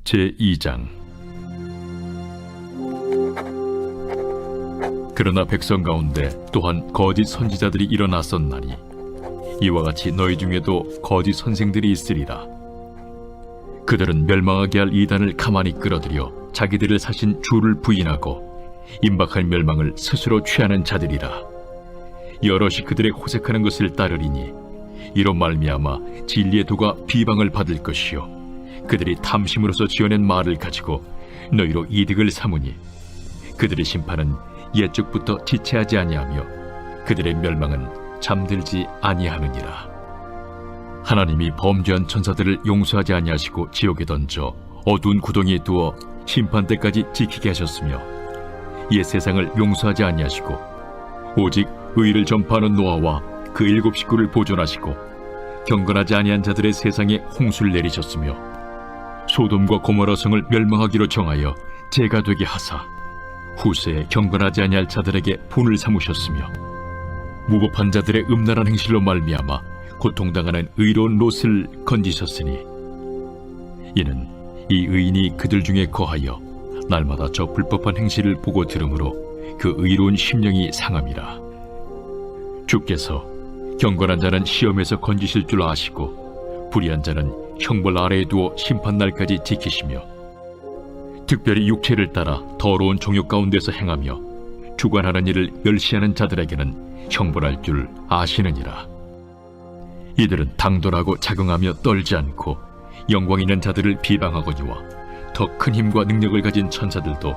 제2장. 그러나 백성 가운데 또한 거짓 선지자들이 일어났었나니 이와 같이 너희 중에도 거짓 선생들이 있으리라. 그들은 멸망하게 할 이단을 가만히 끌어들여 자기들을 사신 주를 부인하고 임박할 멸망을 스스로 취하는 자들이라. 여럿이 그들의 호색하는 것을 따르리니 이로 말미암아 진리의 도가 비방을 받을 것이요 그들이 탐심으로서 지어낸 말을 가지고 너희로 이득을 삼으니 그들의 심판은 옛적부터 지체하지 아니하며 그들의 멸망은 잠들지 아니하느니라. 하나님이 범죄한 천사들을 용서하지 아니하시고 지옥에 던져 어두운 구덩이에 두어 심판 때까지 지키게 하셨으며 옛 세상을 용서하지 아니하시고 오직 의를 전파하는 노아와 그 7 식구를 보존하시고 경건하지 아니한 자들의 세상에 홍수를 내리셨으며 소돔과 고모라 성을 멸망하기로 정하여 재가 되게 하사 후세에 경건하지 아니할 자들에게 분을 삼으셨으며 무법한 자들의 음란한 행실로 말미암아 고통당하는 의로운 롯을 건지셨으니 이는 이 의인이 그들 중에 거하여 날마다 저 불법한 행실을 보고 들으므로 그 의로운 심령이 상함이라. 주께서 경건한 자는 시험에서 건지실 줄 아시고 불의한 자는 형벌 아래에 두어 심판날까지 지키시며 특별히 육체를 따라 더러운 정욕 가운데서 행하며 주관하는 일을 멸시하는 자들에게는 형벌할 줄 아시느니라. 이들은 당돌하고 자긍하며 떨지 않고 영광 있는 자들을 비방하거니와 더 큰 힘과 능력을 가진 천사들도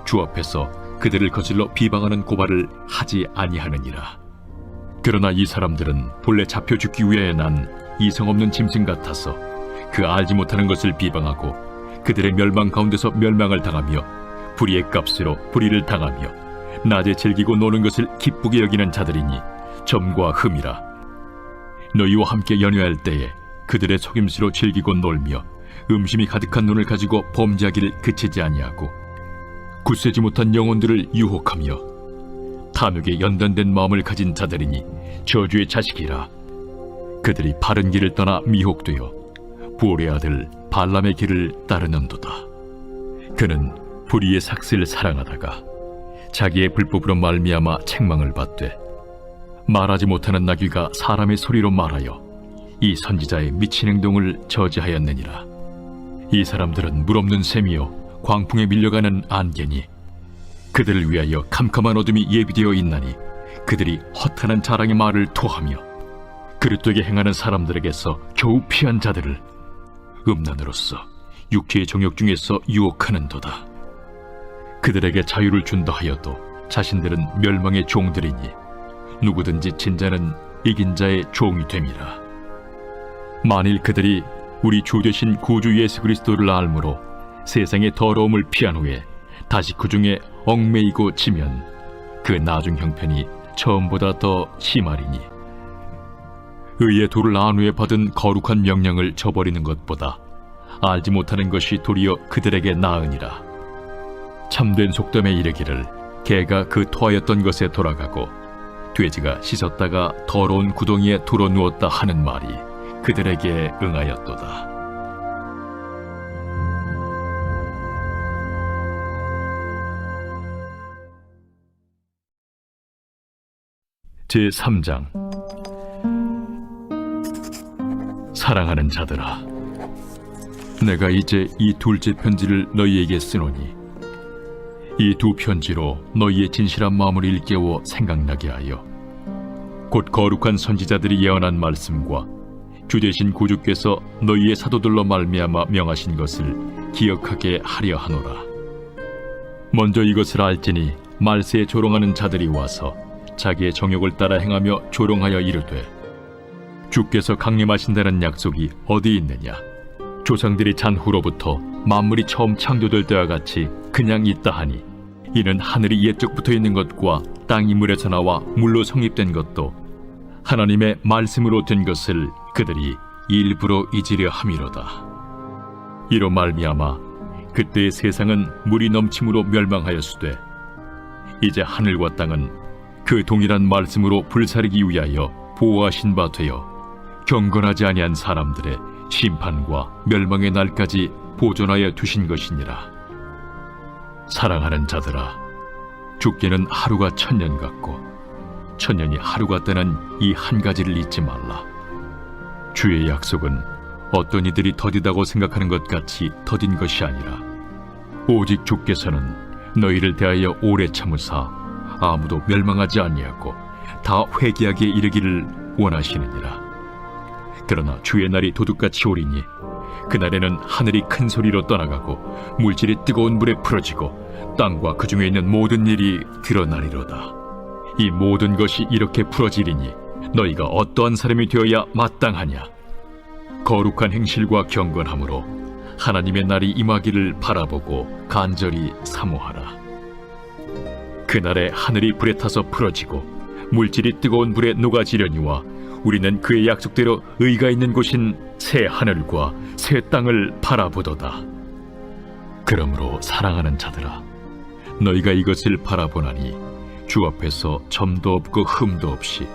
주 앞에서 그들을 거슬러 비방하는 고발을 하지 아니하느니라. 그러나 이 사람들은 본래 잡혀 죽기 위해 난 이성 없는 짐승 같아서 그 알지 못하는 것을 비방하고 그들의 멸망 가운데서 멸망을 당하며 불의의 값으로 불의를 당하며 낮에 즐기고 노는 것을 기쁘게 여기는 자들이니 점과 흠이라. 너희와 함께 연회할 때에 그들의 속임수로 즐기고 놀며 음심이 가득한 눈을 가지고 범죄하기를 그치지 아니하고 굳세지 못한 영혼들을 유혹하며 탐욕에 연단된 마음을 가진 자들이니 저주의 자식이라. 그들이 바른 길을 떠나 미혹되어 부올의 아들 발람의 길을 따르는도다. 그는 불의의 삭슬을 사랑하다가 자기의 불법으로 말미암아 책망을 받되 말하지 못하는 나귀가 사람의 소리로 말하여 이 선지자의 미친 행동을 저지하였느니라. 이 사람들은 물없는 샘이요 광풍에 밀려가는 안개니 그들을 위하여 캄캄한 어둠이 예비되어 있나니 그들이 허탄한 자랑의 말을 토하며 그릇되게 행하는 사람들에게서 겨우 피한 자들을 음란으로서 육체의 정욕 중에서 유혹하는도다. 그들에게 자유를 준다 하여도 자신들은 멸망의 종들이니 누구든지 진 자는 이긴 자의 종이 됨이라. 만일 그들이 우리 주 되신 구주 예수 그리스도를 알므로 세상의 더러움을 피한 후에 다시 그 중에 얽매이고 지면 그 나중 형편이 처음보다 더 심하리니 의의 도를 안 후에 받은 거룩한 명령을 저버리는 것보다 알지 못하는 것이 도리어 그들에게 나으니라. 참된 속담에 이르기를 개가 그 토하였던 것에 돌아가고 돼지가 씻었다가 더러운 구덩이에 돌아 누웠다 하는 말이 그들에게 응하였도다. 제3장. 사랑하는 자들아, 내가 이제 이 둘째 편지를 너희에게 쓰노니 이 두 편지로 너희의 진실한 마음을 일깨워 생각나게 하여 곧 거룩한 선지자들이 예언한 말씀과 주 되신 구주께서 너희의 사도들로 말미암아 명하신 것을 기억하게 하려 하노라. 먼저 이것을 알지니 말세에 조롱하는 자들이 와서 자기의 정욕을 따라 행하며 조롱하여 이르되 주께서 강림하신다는 약속이 어디 있느냐? 조상들이 잔 후로부터 만물이 처음 창조될 때와 같이 그냥 있다 하니 이는 하늘이 옛적부터 있는 것과 땅이 물에서 나와 물로 성립된 것도 하나님의 말씀으로 된 것을 그들이 일부러 잊으려 함이로다. 이로 말미암아 그때의 세상은 물이 넘침으로 멸망하였으되 이제 하늘과 땅은 그 동일한 말씀으로 불사르기 위하여 보호하신 바 되어 경건하지 아니한 사람들의 심판과 멸망의 날까지 보존하여 두신 것이니라. 사랑하는 자들아, 죽기는 하루가 천년 같고 천년이 하루 같다는 이 한 가지를 잊지 말라. 주의 약속은 어떤 이들이 더디다고 생각하는 것 같이 더딘 것이 아니라 오직 주께서는 너희를 대하여 오래 참으사 아무도 멸망하지 아니하고 다 회개하기에 이르기를 원하시느니라. 그러나 주의 날이 도둑같이 오리니 그날에는 하늘이 큰 소리로 떠나가고 물질이 뜨거운 불에 풀어지고 땅과 그 중에 있는 모든 일이 드러나리로다. 이 모든 것이 이렇게 풀어지리니 너희가 어떠한 사람이 되어야 마땅하냐? 거룩한 행실과 경건함으로 하나님의 날이 임하기를 바라보고 간절히 사모하라. 그날에 하늘이 불에 타서 풀어지고 물질이 뜨거운 불에 녹아지려니와 우리는 그의 약속대로 의가 있는 곳인 새 하늘과 새 땅을 바라보도다. 그러므로 사랑하는 자들아, 너희가 이것을 바라보나니 주 앞에서 점도 없고 흠도 없이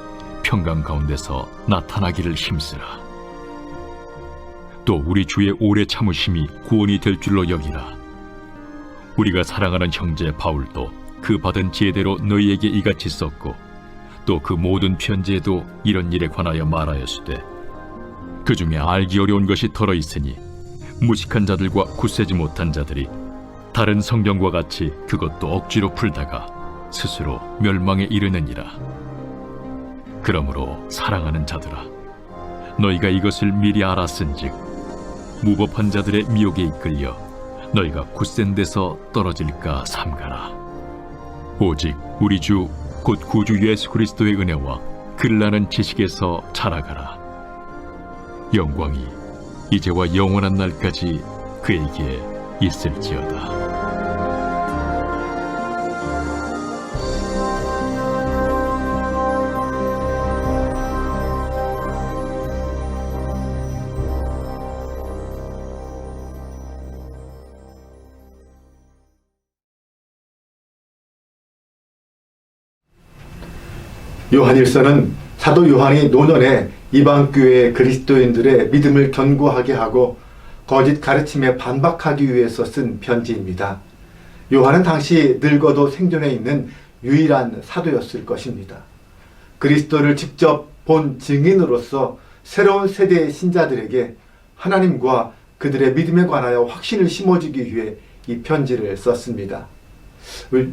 평강 가운데서 나타나기를 힘쓰라. 또 우리 주의 오래 참으심이 구원이 될 줄로 여기라. 우리가 사랑하는 형제 바울도 그 받은 지혜대로 너희에게 이같이 썼고 또 그 모든 편지에도 이런 일에 관하여 말하였으되 그 중에 알기 어려운 것이 덜어 있으니 무식한 자들과 굳세지 못한 자들이 다른 성경과 같이 그것도 억지로 풀다가 스스로 멸망에 이르느니라. 그러므로 사랑하는 자들아, 너희가 이것을 미리 알았은즉 무법한 자들의 미혹에 이끌려 너희가 굳센 데서 떨어질까 삼가라. 오직 우리 주 곧 구주 예수 그리스도의 은혜와 글나는 지식에서 자라가라. 영광이 이제와 영원한 날까지 그에게 있을지어다. 요한일서는 사도 요한이 노년에 이방교회 그리스도인들의 믿음을 견고하게 하고 거짓 가르침에 반박하기 위해서 쓴 편지입니다. 요한은 당시 늙어도 생존해 있는 유일한 사도였을 것입니다. 그리스도를 직접 본 증인으로서 새로운 세대의 신자들에게 하나님과 그들의 믿음에 관하여 확신을 심어주기 위해 이 편지를 썼습니다.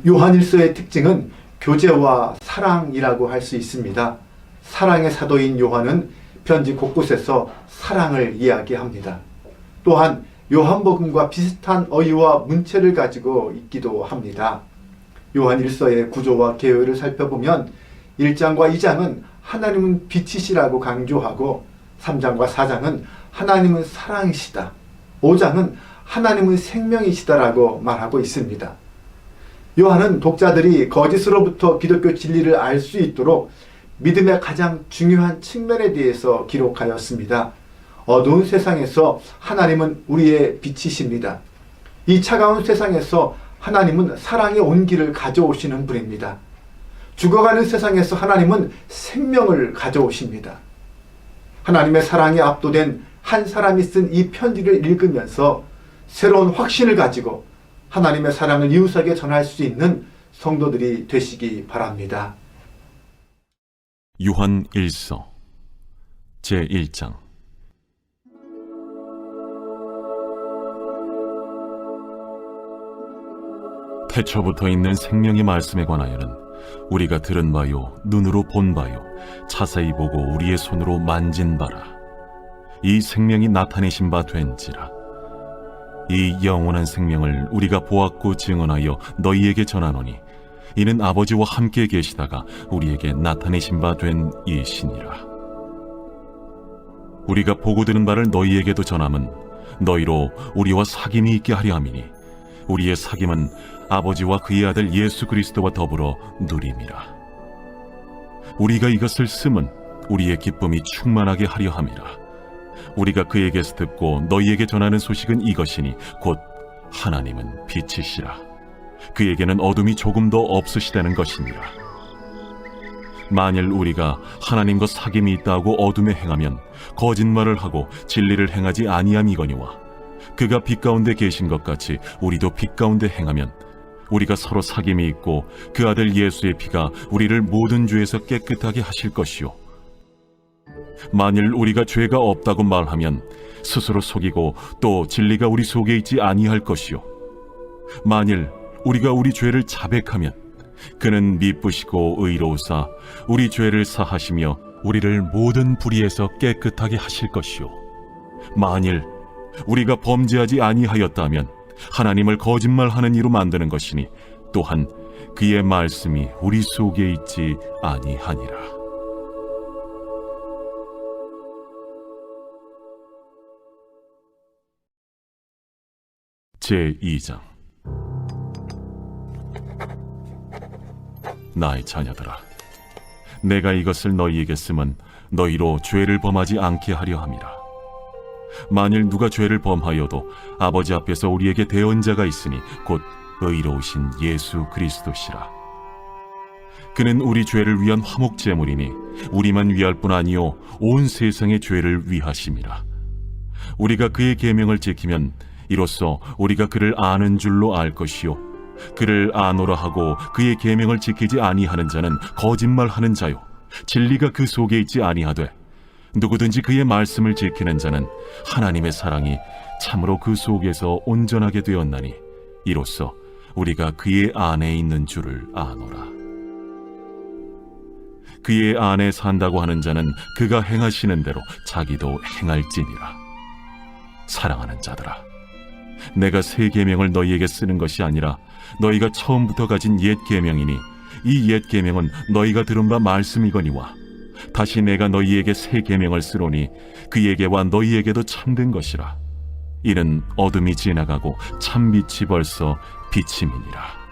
요한일서의 특징은 교제와 사랑이라고 할 수 있습니다. 사랑의 사도인 요한은 편지 곳곳에서 사랑을 이야기합니다. 또한 요한복음과 비슷한 어휘와 문체를 가지고 있기도 합니다. 요한일서의 구조와 계열을 살펴보면 1장과 2장은 하나님은 빛이시라고 강조하고 3장과 4장은 하나님은 사랑이시다, 5장은 하나님은 생명이시다라고 말하고 있습니다. 요한은 독자들이 거짓으로부터 기독교 진리를 알 수 있도록 믿음의 가장 중요한 측면에 대해서 기록하였습니다. 어두운 세상에서 하나님은 우리의 빛이십니다. 이 차가운 세상에서 하나님은 사랑의 온기를 가져오시는 분입니다. 죽어가는 세상에서 하나님은 생명을 가져오십니다. 하나님의 사랑에 압도된 한 사람이 쓴 이 편지를 읽으면서 새로운 확신을 가지고 하나님의 사랑을 이웃에게 전할 수 있는 성도들이 되시기 바랍니다. 요한 1서 제1장. 태초부터 있는 생명의 말씀에 관하여는 우리가 들은 바요, 눈으로 본 바요, 자세히 보고 우리의 손으로 만진 바라. 이 생명이 나타내신 바 된지라. 이 영원한 생명을 우리가 보았고 증언하여 너희에게 전하노니 이는 아버지와 함께 계시다가 우리에게 나타내신 바 된 이시니라. 우리가 보고 들은 바를 너희에게도 전함은 너희로 우리와 사귐이 있게 하려 함이니 우리의 사귐은 아버지와 그의 아들 예수 그리스도와 더불어 누림이라. 우리가 이것을 쓰면 우리의 기쁨이 충만하게 하려 함이라. 우리가 그에게서 듣고 너희에게 전하는 소식은 이것이니 곧 하나님은 빛이시라. 그에게는 어둠이 조금도 없으시다는 것이니라. 만일 우리가 하나님과 사귐이 있다고 어둠에 행하면 거짓말을 하고 진리를 행하지 아니함이거니와, 그가 빛 가운데 계신 것 같이 우리도 빛 가운데 행하면 우리가 서로 사귐이 있고 그 아들 예수의 피가 우리를 모든 죄에서 깨끗하게 하실 것이요, 만일 우리가 죄가 없다고 말하면 스스로 속이고 또 진리가 우리 속에 있지 아니할 것이요, 만일 우리가 우리 죄를 자백하면 그는 미쁘시고 의로우사 우리 죄를 사하시며 우리를 모든 불의에서 깨끗하게 하실 것이요, 만일 우리가 범죄하지 아니하였다면 하나님을 거짓말하는 이로 만드는 것이니 또한 그의 말씀이 우리 속에 있지 아니하니라. 제2장. 나의 자녀들아, 내가 이것을 너희에게 쓰면 너희로 죄를 범하지 않게 하려 함이라. 만일 누가 죄를 범하여도 아버지 앞에서 우리에게 대언자가 있으니 곧 의로우신 예수 그리스도시라. 그는 우리 죄를 위한 화목 제물이니 우리만 위할 뿐 아니요 온 세상의 죄를 위하심이라. 우리가 그의 계명을 지키면 이로써 우리가 그를 아는 줄로 알 것이요, 그를 아노라 하고 그의 계명을 지키지 아니하는 자는 거짓말하는 자요, 진리가 그 속에 있지 아니하되 누구든지 그의 말씀을 지키는 자는 하나님의 사랑이 참으로 그 속에서 온전하게 되었나니 이로써 우리가 그의 안에 있는 줄을 아노라. 그의 안에 산다고 하는 자는 그가 행하시는 대로 자기도 행할지니라. 사랑하는 자들아, 내가 새 계명을 너희에게 쓰는 것이 아니라 너희가 처음부터 가진 옛 계명이니 이 옛 계명은 너희가 들은 바 말씀이거니와, 다시 내가 너희에게 새 계명을 쓰노니 그에게와 너희에게도 참된 것이라. 이는 어둠이 지나가고 참빛이 벌써 비침이니라.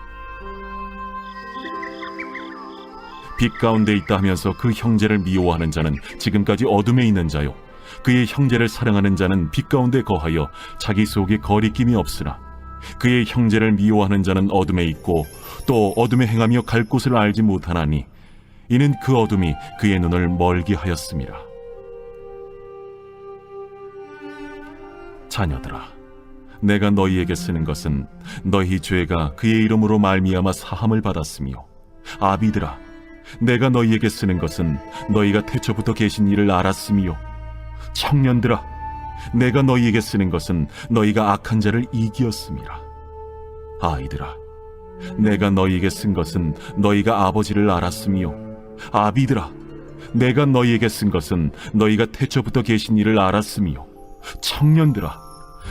빛 가운데 있다 하면서 그 형제를 미워하는 자는 지금까지 어둠에 있는 자요, 그의 형제를 사랑하는 자는 빛 가운데 거하여 자기 속에 거리낌이 없으나 그의 형제를 미워하는 자는 어둠에 있고 또 어둠에 행하며 갈 곳을 알지 못하나니 이는 그 어둠이 그의 눈을 멀게 하였음이라. 자녀들아, 내가 너희에게 쓰는 것은 너희 죄가 그의 이름으로 말미암아 사함을 받았으며, 아비들아, 내가 너희에게 쓰는 것은 너희가 태초부터 계신 이를 알았으며, 청년들아, 내가 너희에게 쓰는 것은 너희가 악한 자를 이기었음이라. 아이들아, 내가 너희에게 쓴 것은 너희가 아버지를 알았으며, 아비들아, 내가 너희에게 쓴 것은 너희가 태초부터 계신 이를 알았으며, 청년들아,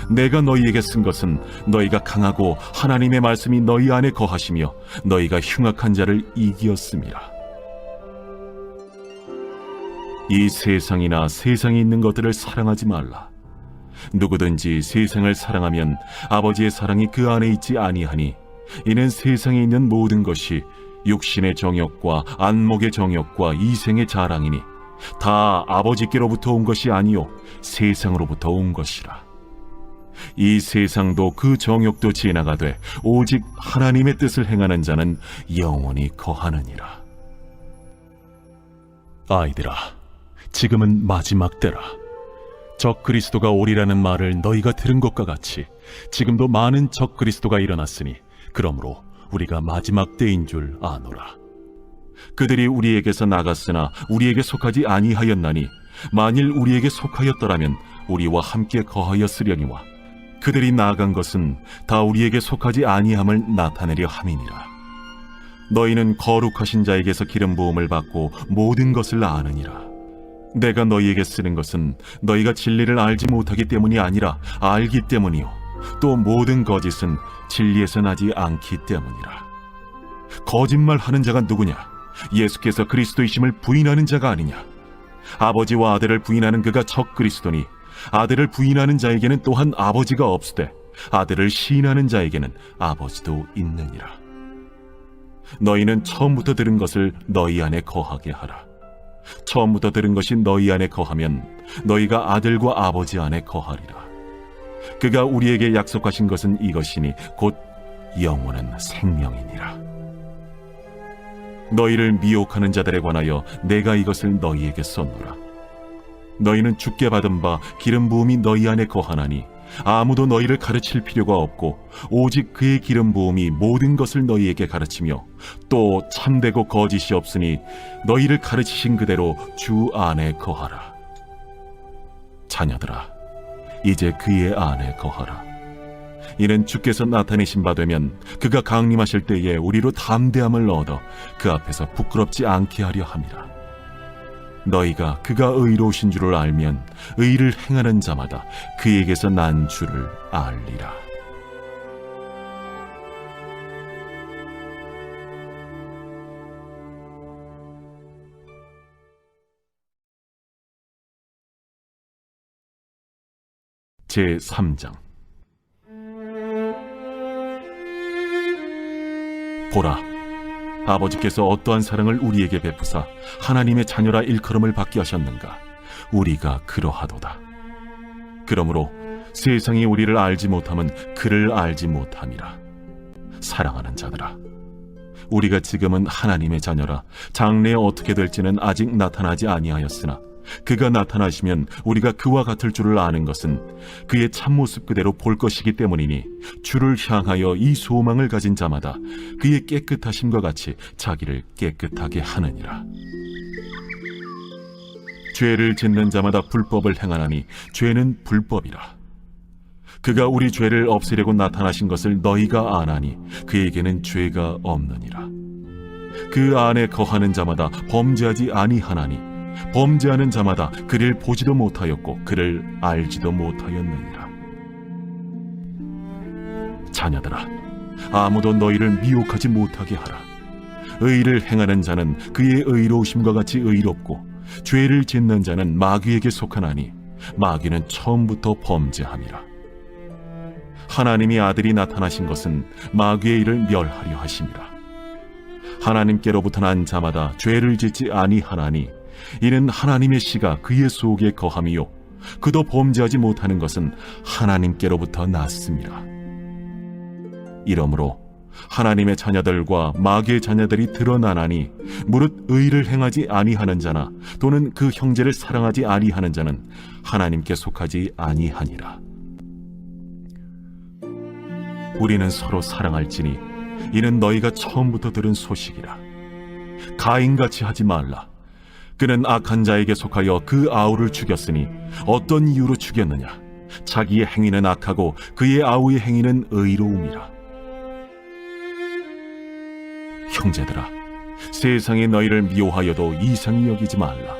내가 너희에게 쓴 것은 너희가 강하고 하나님의 말씀이 너희 안에 거하시며 너희가 흉악한 자를 이기었음이라. 이 세상이나 세상에 있는 것들을 사랑하지 말라. 누구든지 세상을 사랑하면 아버지의 사랑이 그 안에 있지 아니하니, 이는 세상에 있는 모든 것이 육신의 정욕과 안목의 정욕과 이생의 자랑이니 다 아버지께로부터 온 것이 아니요 세상으로부터 온 것이라. 이 세상도 그 정욕도 지나가되 오직 하나님의 뜻을 행하는 자는 영원히 거하느니라. 아이들아, 지금은 마지막 때라. 적 그리스도가 오리라는 말을 너희가 들은 것과 같이 지금도 많은 적 그리스도가 일어났으니 그러므로 우리가 마지막 때인 줄 아노라. 그들이 우리에게서 나갔으나 우리에게 속하지 아니하였나니 만일 우리에게 속하였더라면 우리와 함께 거하였으려니와, 그들이 나아간 것은 다 우리에게 속하지 아니함을 나타내려 함이니라. 너희는 거룩하신 자에게서 기름 부음을 받고 모든 것을 아느니라. 내가 너희에게 쓰는 것은 너희가 진리를 알지 못하기 때문이 아니라 알기 때문이요, 또 모든 거짓은 진리에서 나지 않기 때문이라. 거짓말하는 자가 누구냐? 예수께서 그리스도이심을 부인하는 자가 아니냐? 아버지와 아들을 부인하는 그가 적 그리스도니, 아들을 부인하는 자에게는 또한 아버지가 없으되 아들을 시인하는 자에게는 아버지도 있느니라. 너희는 처음부터 들은 것을 너희 안에 거하게 하라. 처음부터 들은 것이 너희 안에 거하면 너희가 아들과 아버지 안에 거하리라. 그가 우리에게 약속하신 것은 이것이니 곧 영원한 생명이니라. 너희를 미혹하는 자들에 관하여 내가 이것을 너희에게 썼노라. 너희는 주께 받은 바 기름 부음이 너희 안에 거하나니 아무도 너희를 가르칠 필요가 없고 오직 그의 기름 부음이 모든 것을 너희에게 가르치며 또 참되고 거짓이 없으니 너희를 가르치신 그대로 주 안에 거하라. 자녀들아, 이제 그의 안에 거하라. 이는 주께서 나타내신 바 되면 그가 강림하실 때에 우리로 담대함을 얻어 그 앞에서 부끄럽지 않게 하려 함이라. 너희가 그가 의로우신 줄을 알면 의를 행하는 자마다 그에게서 난 줄을 알리라. 제3장. 보라, 아버지께서 어떠한 사랑을 우리에게 베푸사 하나님의 자녀라 일컬음을 받게 하셨는가. 우리가 그러하도다. 그러므로 세상이 우리를 알지 못함은 그를 알지 못함이라. 사랑하는 자들아, 우리가 지금은 하나님의 자녀라. 장래에 어떻게 될지는 아직 나타나지 아니하였으나 그가 나타나시면 우리가 그와 같을 줄을 아는 것은 그의 참모습 그대로 볼 것이기 때문이니 주를 향하여 이 소망을 가진 자마다 그의 깨끗하심과 같이 자기를 깨끗하게 하느니라. 죄를 짓는 자마다 불법을 행하나니 죄는 불법이라. 그가 우리 죄를 없애려고 나타나신 것을 너희가 아나니 그에게는 죄가 없느니라. 그 안에 거하는 자마다 범죄하지 아니하나니 범죄하는 자마다 그를 보지도 못하였고 그를 알지도 못하였느니라. 자녀들아, 아무도 너희를 미혹하지 못하게 하라. 의를 행하는 자는 그의 의로우심과 같이 의롭고 죄를 짓는 자는 마귀에게 속하나니 마귀는 처음부터 범죄함이라. 하나님이 아들이 나타나신 것은 마귀의 일을 멸하려 하심이라. 하나님께로부터 난 자마다 죄를 짓지 아니하나니 이는 하나님의 씨가 그의 속에 거함이요 그도 범죄하지 못하는 것은 하나님께로부터 났음이라. 이러므로 하나님의 자녀들과 마귀의 자녀들이 드러나나니 무릇 의를 행하지 아니하는 자나 또는 그 형제를 사랑하지 아니하는 자는 하나님께 속하지 아니하니라. 우리는 서로 사랑할지니 이는 너희가 처음부터 들은 소식이라. 가인같이 하지 말라. 그는 악한 자에게 속하여 그 아우를 죽였으니 어떤 이유로 죽였느냐? 자기의 행위는 악하고 그의 아우의 행위는 의로움이라. 형제들아, 세상이 너희를 미워하여도 이상히 여기지 말라.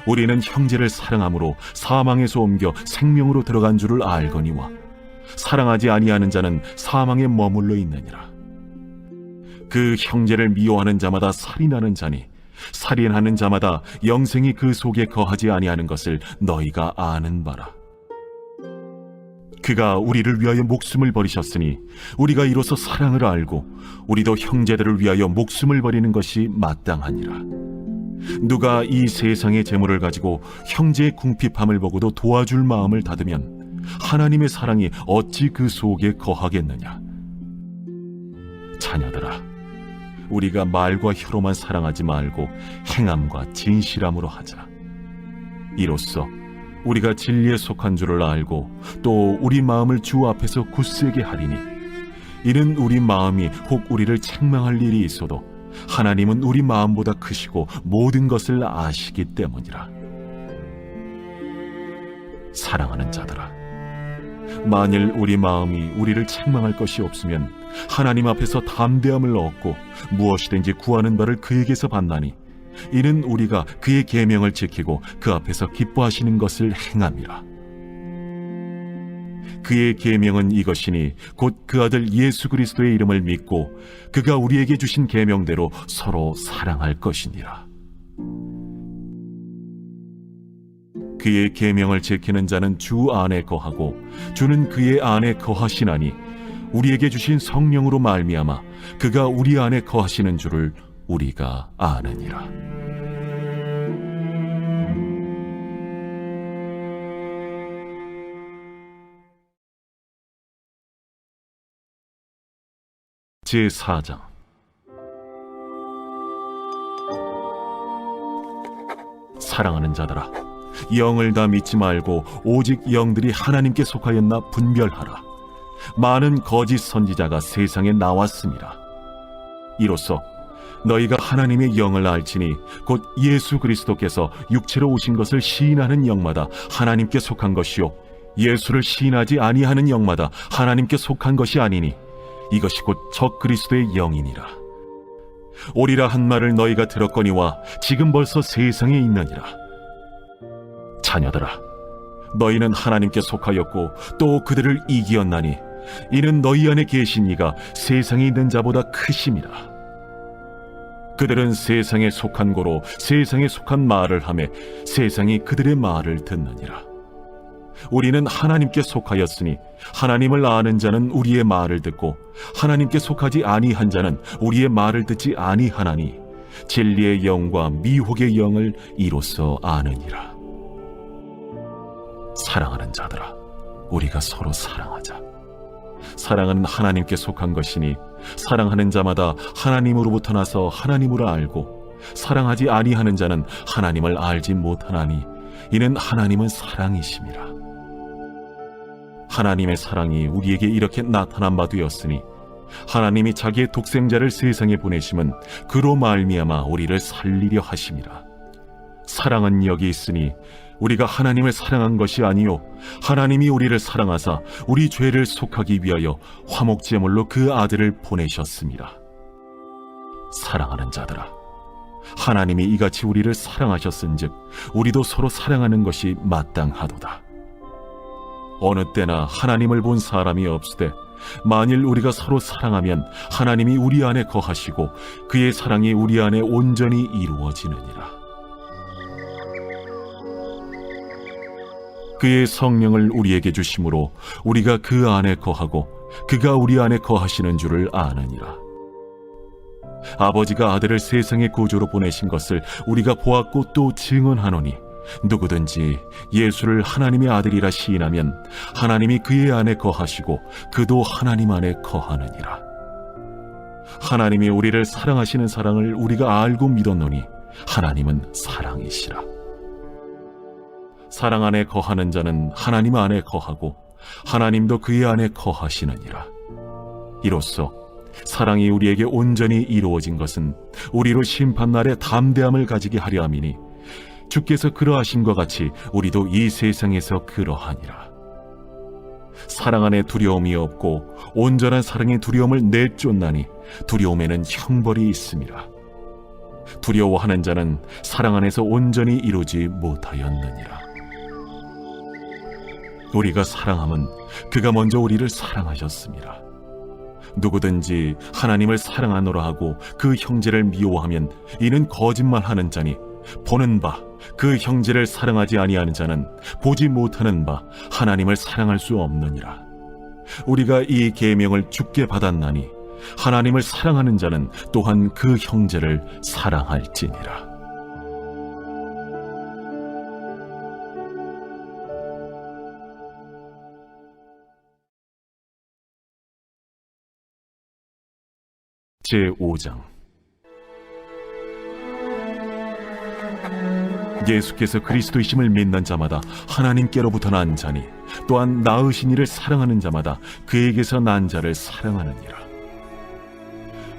우리는 형제를 사랑함으로 사망에서 옮겨 생명으로 들어간 줄을 알거니와 사랑하지 아니하는 자는 사망에 머물러 있느니라. 그 형제를 미워하는 자마다 살인하는 자니 살인하는 자마다 영생이 그 속에 거하지 아니하는 것을 너희가 아는 바라. 그가 우리를 위하여 목숨을 버리셨으니 우리가 이로써 사랑을 알고 우리도 형제들을 위하여 목숨을 버리는 것이 마땅하니라. 누가 이 세상의 재물을 가지고 형제의 궁핍함을 보고도 도와줄 마음을 닫으면 하나님의 사랑이 어찌 그 속에 거하겠느냐. 자녀들아, 우리가 말과 혀로만 사랑하지 말고 행함과 진실함으로 하자. 이로써 우리가 진리에 속한 줄을 알고 또 우리 마음을 주 앞에서 굳세게 하리니 이는 우리 마음이 혹 우리를 책망할 일이 있어도 하나님은 우리 마음보다 크시고 모든 것을 아시기 때문이라. 사랑하는 자들아, 만일 우리 마음이 우리를 책망할 것이 없으면 하나님 앞에서 담대함을 얻고 무엇이든지 구하는 바를 그에게서 받나니 이는 우리가 그의 계명을 지키고 그 앞에서 기뻐하시는 것을 행함이라. 그의 계명은 이것이니 곧 그 아들 예수 그리스도의 이름을 믿고 그가 우리에게 주신 계명대로 서로 사랑할 것이니라. 그의 계명을 지키는 자는 주 안에 거하고 주는 그의 안에 거하시나니 우리에게 주신 성령으로 말미암아 그가 우리 안에 거하시는 줄을 우리가 아느니라. 제4장. 사랑하는 자들아, 영을 다 믿지 말고 오직 영들이 하나님께 속하였나 분별하라. 많은 거짓 선지자가 세상에 나왔습니다. 이로써 너희가 하나님의 영을 알지니 곧 예수 그리스도께서 육체로 오신 것을 시인하는 영마다 하나님께 속한 것이요 예수를 시인하지 아니하는 영마다 하나님께 속한 것이 아니니 이것이 곧 적 그리스도의 영이니라. 오리라 한 말을 너희가 들었거니와 지금 벌써 세상에 있느니라. 자녀들아, 너희는 하나님께 속하였고 또 그들을 이기었나니 이는 너희 안에 계신 이가 세상에 있는 자보다 크심이라. 그들은 세상에 속한 고로 세상에 속한 말을 하며 세상이 그들의 말을 듣느니라. 우리는 하나님께 속하였으니 하나님을 아는 자는 우리의 말을 듣고 하나님께 속하지 아니한 자는 우리의 말을 듣지 아니하나니 진리의 영과 미혹의 영을 이로써 아느니라. 사랑하는 자들아, 우리가 서로 사랑하자. 사랑은 하나님께 속한 것이니 사랑하는 자마다 하나님으로부터 나서 하나님으로 알고 사랑하지 아니하는 자는 하나님을 알지 못하나니 이는 하나님은 사랑이심이라. 하나님의 사랑이 우리에게 이렇게 나타난 바 되었으니 하나님이 자기의 독생자를 세상에 보내심은 그로 말미암아 우리를 살리려 하심이라. 사랑은 여기 있으니 우리가 하나님을 사랑한 것이 아니요 하나님이 우리를 사랑하사 우리 죄를 속하기 위하여 화목제물로 그 아들을 보내셨습니다. 사랑하는 자들아, 하나님이 이같이 우리를 사랑하셨은즉 우리도 서로 사랑하는 것이 마땅하도다. 어느 때나 하나님을 본 사람이 없으되 만일 우리가 서로 사랑하면 하나님이 우리 안에 거하시고 그의 사랑이 우리 안에 온전히 이루어지느니라. 그의 성령을 우리에게 주심으로 우리가 그 안에 거하고 그가 우리 안에 거하시는 줄을 아느니라. 아버지가 아들을 세상의 구주로 보내신 것을 우리가 보았고 또 증언하노니 누구든지 예수를 하나님의 아들이라 시인하면 하나님이 그의 안에 거하시고 그도 하나님 안에 거하느니라. 하나님이 우리를 사랑하시는 사랑을 우리가 알고 믿었노니 하나님은 사랑이시라. 사랑 안에 거하는 자는 하나님 안에 거하고 하나님도 그의 안에 거하시느니라. 이로써 사랑이 우리에게 온전히 이루어진 것은 우리로 심판날에 담대함을 가지게 하려 함이니 주께서 그러하신 것 같이 우리도 이 세상에서 그러하니라. 사랑 안에 두려움이 없고 온전한 사랑의 두려움을 내쫓나니 두려움에는 형벌이 있음이라. 두려워하는 자는 사랑 안에서 온전히 이루지 못하였느니라. 우리가 사랑함은 그가 먼저 우리를 사랑하셨습니다. 누구든지 하나님을 사랑하노라 하고 그 형제를 미워하면 이는 거짓말하는 자니 보는 바 그 형제를 사랑하지 아니하는 자는 보지 못하는 바 하나님을 사랑할 수 없느니라. 우리가 이 계명을 주께 받았나니 하나님을 사랑하는 자는 또한 그 형제를 사랑할지니라. 제5장. 예수께서 그리스도이심을 믿는 자마다 하나님께로부터 난 자니 또한 낳으신 이를 사랑하는 자마다 그에게서 난 자를 사랑하느니라.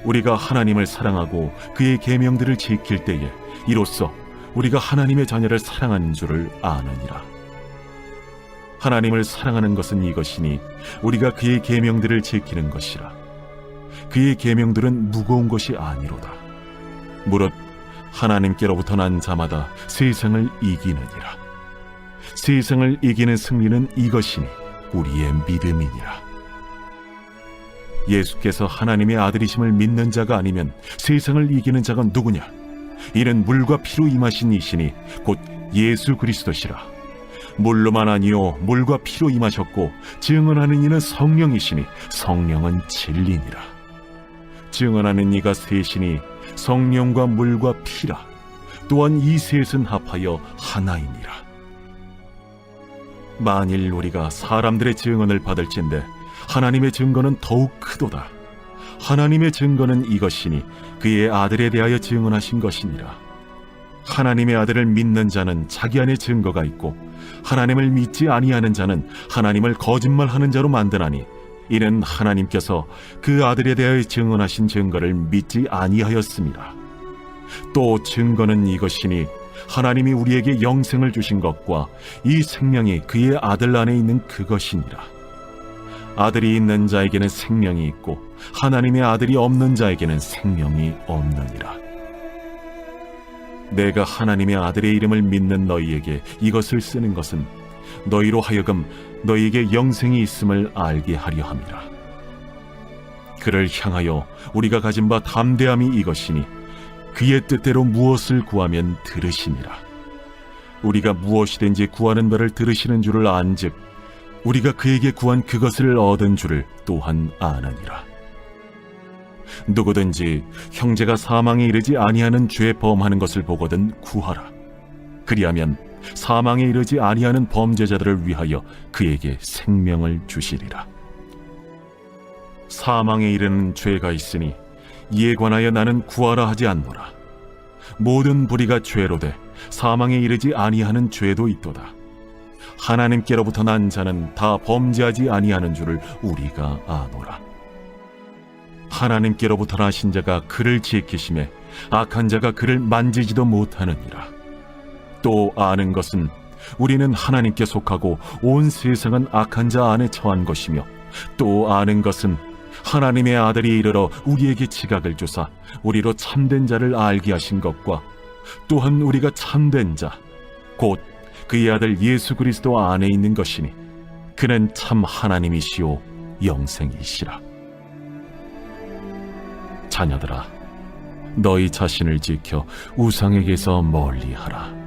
우리가 하나님을 사랑하고 그의 계명들을 지킬 때에 이로써 우리가 하나님의 자녀를 사랑하는 줄을 아느니라. 하나님을 사랑하는 것은 이것이니 우리가 그의 계명들을 지키는 것이라. 그의 계명들은 무거운 것이 아니로다. 무릇 하나님께로부터 난 자마다 세상을 이기느니라. 세상을 이기는 승리는 이것이니 우리의 믿음이니라. 예수께서 하나님의 아들이심을 믿는 자가 아니면 세상을 이기는 자가 누구냐? 이는 물과 피로 임하신 이시니 곧 예수 그리스도시라. 물로만 아니요 물과 피로 임하셨고 증언하는 이는 성령이시니 성령은 진리니라. 증언하는 이가 셋이니 성령과 물과 피라. 또한 이 셋은 합하여 하나이니라. 만일 우리가 사람들의 증언을 받을진대 하나님의 증거는 더욱 크도다. 하나님의 증거는 이것이니 그의 아들에 대하여 증언하신 것이니라. 하나님의 아들을 믿는 자는 자기 안에 증거가 있고 하나님을 믿지 아니하는 자는 하나님을 거짓말하는 자로 만드나니 이는 하나님께서 그 아들에 대하여 증언하신 증거를 믿지 아니하였습니다. 또 증거는 이것이니 하나님이 우리에게 영생을 주신 것과 이 생명이 그의 아들 안에 있는 그것이니라. 아들이 있는 자에게는 생명이 있고 하나님의 아들이 없는 자에게는 생명이 없느니라. 내가 하나님의 아들의 이름을 믿는 너희에게 이것을 쓰는 것은 너희로 하여금 너희에게 영생이 있음을 알게 하려 함이라. 그를 향하여 우리가 가진 바 담대함이 이것이니 그의 뜻대로 무엇을 구하면 들으시니라. 우리가 무엇이든지 구하는 바를 들으시는 줄을 안즉 우리가 그에게 구한 그것을 얻은 줄을 또한 아느니라. 누구든지 형제가 사망에 이르지 아니하는 죄 범하는 것을 보거든 구하라. 그리하면 사망에 이르지 아니하는 범죄자들을 위하여 그에게 생명을 주시리라. 사망에 이르는 죄가 있으니 이에 관하여 나는 구하라 하지 않노라. 모든 불의가 죄로 돼 사망에 이르지 아니하는 죄도 있도다. 하나님께로부터 난 자는 다 범죄하지 아니하는 줄을 우리가 아노라. 하나님께로부터 나신 자가 그를 지키심에 악한 자가 그를 만지지도 못하느니라. 또 아는 것은 우리는 하나님께 속하고 온 세상은 악한 자 안에 처한 것이며 또 아는 것은 하나님의 아들이 이르러 우리에게 지각을 주사 우리로 참된 자를 알게 하신 것과 또한 우리가 참된 자 곧 그의 아들 예수 그리스도 안에 있는 것이니 그는 참 하나님이시오 영생이시라. 자녀들아, 너희 자신을 지켜 우상에게서 멀리하라.